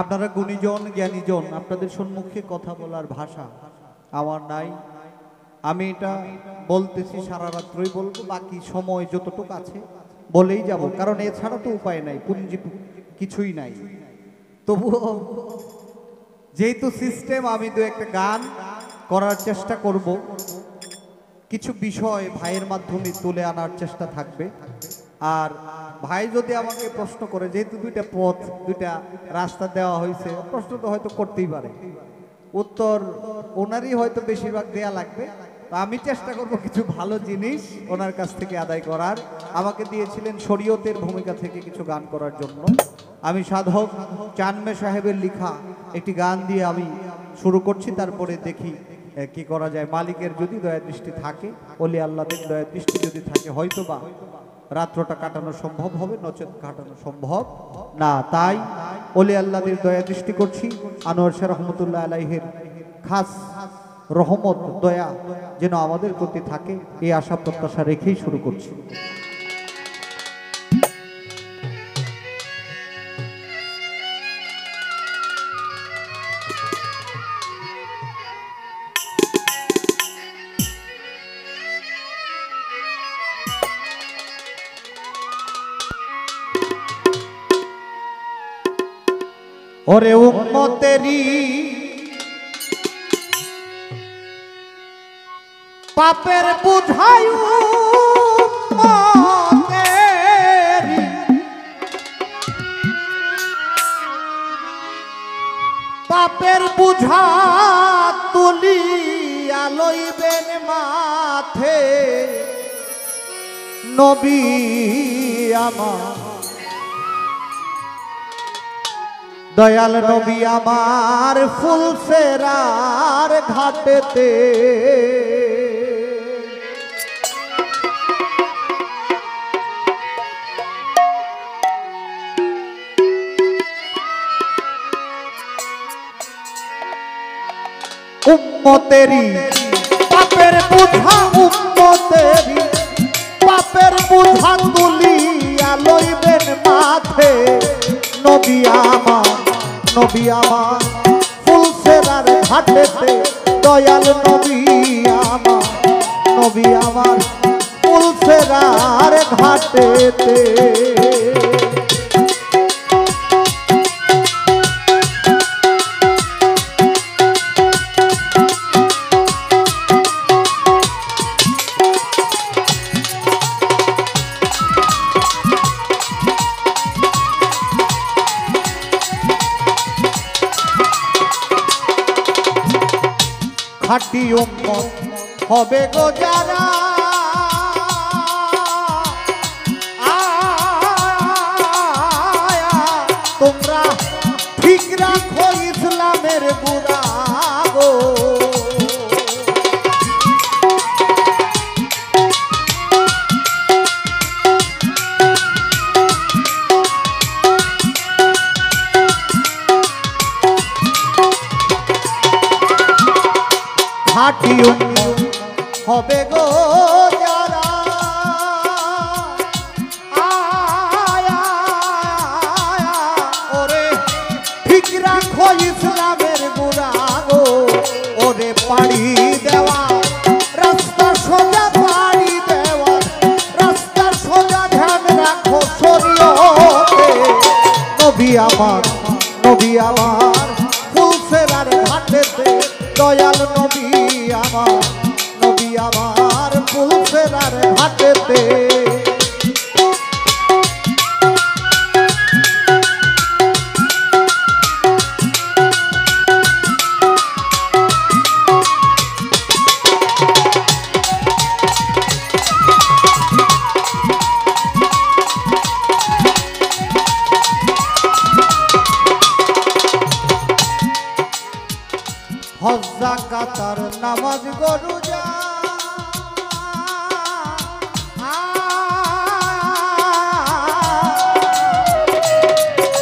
আপনারা গুণীজন জ্ঞানীজন, আপনাদের সম্মুখে কথা বলার ভাষা আমার নাই। আমি এটা বলতেছি, সারা রাত্রই বলবো, বাকি সময় যতটুকু আছে বলেই যাব, কারণ এছাড়া তো উপায় নাই, পুঞ্জি কিছুই নাই। তবুও যেহেতু সিস্টেম, আমি দু একটা গান করার চেষ্টা করব, কিছু বিষয় ভাইয়ের মাধ্যমে তুলে আনার চেষ্টা থাকবে। আর ভাই যদি আমাকে প্রশ্ন করে, যেহেতু দুইটা পথ, দুইটা রাস্তা দেওয়া হয়েছে, প্রশ্ন তো হয়তো করতেই পারে, উত্তর ওনারই হয়তো বেশিরভাগ দেয়া লাগবে। আমি চেষ্টা করব কিছু ভালো জিনিস ওনার কাছ থেকে আদায় করার। আমাকে দিয়েছিলেন শরীয়তের ভূমিকা থেকে কিছু গান করার জন্য। আমি সাধক চানমে সাহেবের লেখা একটি গান দিয়ে আমি শুরু করছি, তারপরে দেখি কি করা যায়। মালিকের যদি দয়া দৃষ্টি থাকে, ওলি আল্লাহদের দয়া দৃষ্টি যদি থাকে, হয়তোবা রাত্রটা কাটানো সম্ভব হবে, নচেত কাটানো সম্ভব না। তাই ওলি আল্লাহদের দয়া দৃষ্টি করছি, আনোয়ার শাহ রহমতুল্লাহ আলাইহির খাস রহমত দয়া যেন আমাদের প্রতি থাকে, এই আশা প্রত্যাশা রেখেই শুরু করছি। ওরে উম্মতেরি পাপের বুঝাই, উম্মতেরি পাপের বুঝা তুলিয়া লইবেন মাথে নবী আমার, দয়াল নবী আমার ফুলসেরার ঘাটেতে। উম্মতেরি পাপের বুঝা, উম্মতেরি পাপের বুঝা তুলিয়া লইবেন মাথে নবী আমার, নবী আমার ফুলসেরার ঘাটেতে, দয়াল নবী আমার, নবী আমার ফুলসেরার ঘাটেতে। খাঁটি উম্মত হবে গো যারা, তোমরা ঠিক রাখো ইসলামের বুড়া গো। খাঁটি উম্মত হবে গো যারা, ওরে ঠিক রাখো ইসলামের বুড়া গো। ওরে পাড়ি দেওয়া রাস্তা সোজা, পাড়ি দেওয়া রাস্তা সোজা, ধ্যান রাখো শরীয়তে। নবী আমার, নবী আমার ফুলসেরার ঘাটেতে, দয়াল নবী আমার, নবী আমার ফুলসেরার ঘাটেতে। হজ যাকাত নামাজ গরু যা,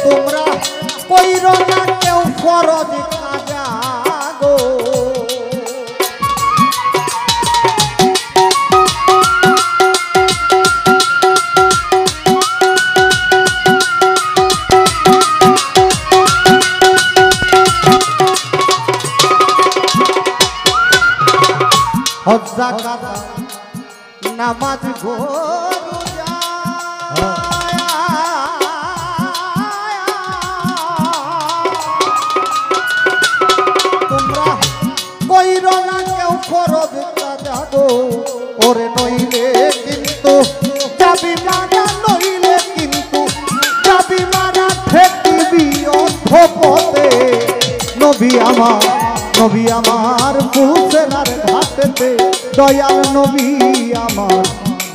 তোমরা কইরো না কেউ ফরজ কাজা গো। কাদা নামাজ গো তোমরা কইর না কেউ ফরজ কাজা গো ওরে নইলে কিন্তু যাবি মারা নইলে কিন্তু যাবি মারা ঠেকিবি অন্ধপথে নবী আমার ফুলসেরার ঘাটেতে দয়াল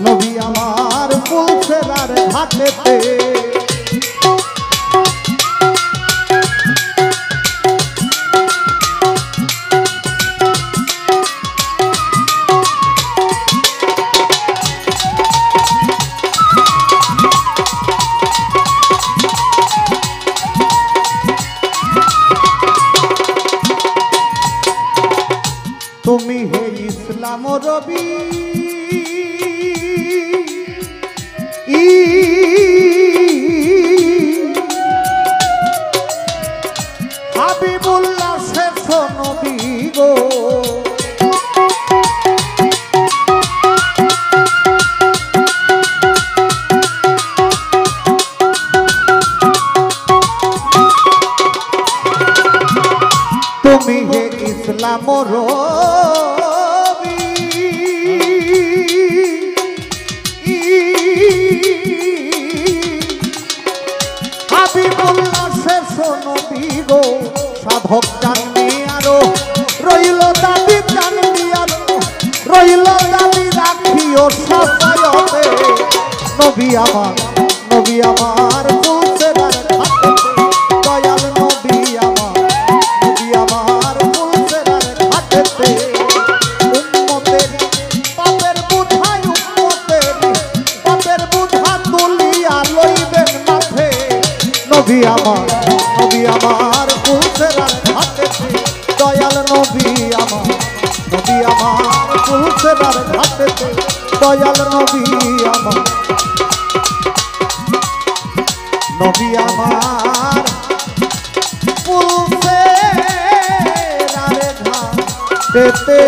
নবী আমার ফুলসেরার ঘাটেতে তুমি হে ইসলাম রবি হাবিবুল্লাহ শেষ নবী গো তুমি হে ইসলাম রবি হাবিবুল্লাহ শেষ নবী গো সাধক জানবি আরো রইল দাবি জানবি আরো রইল দাবি রাখিও সাফায়তে নবী আমার ফুলসেরার ঘাটে দয়াল নবী আমার ফুলসেরার ঘাটেতে উম্মতের পাপের বুঝা তুলিয়া লইবেন মাঠে নবী আমার ফুলসেরার ঘাটেতে দয়াল নবী আমার ফুলসেরার ঘাটেতে দয়াল নবী আমার ফুলসেরার ঘাটেতে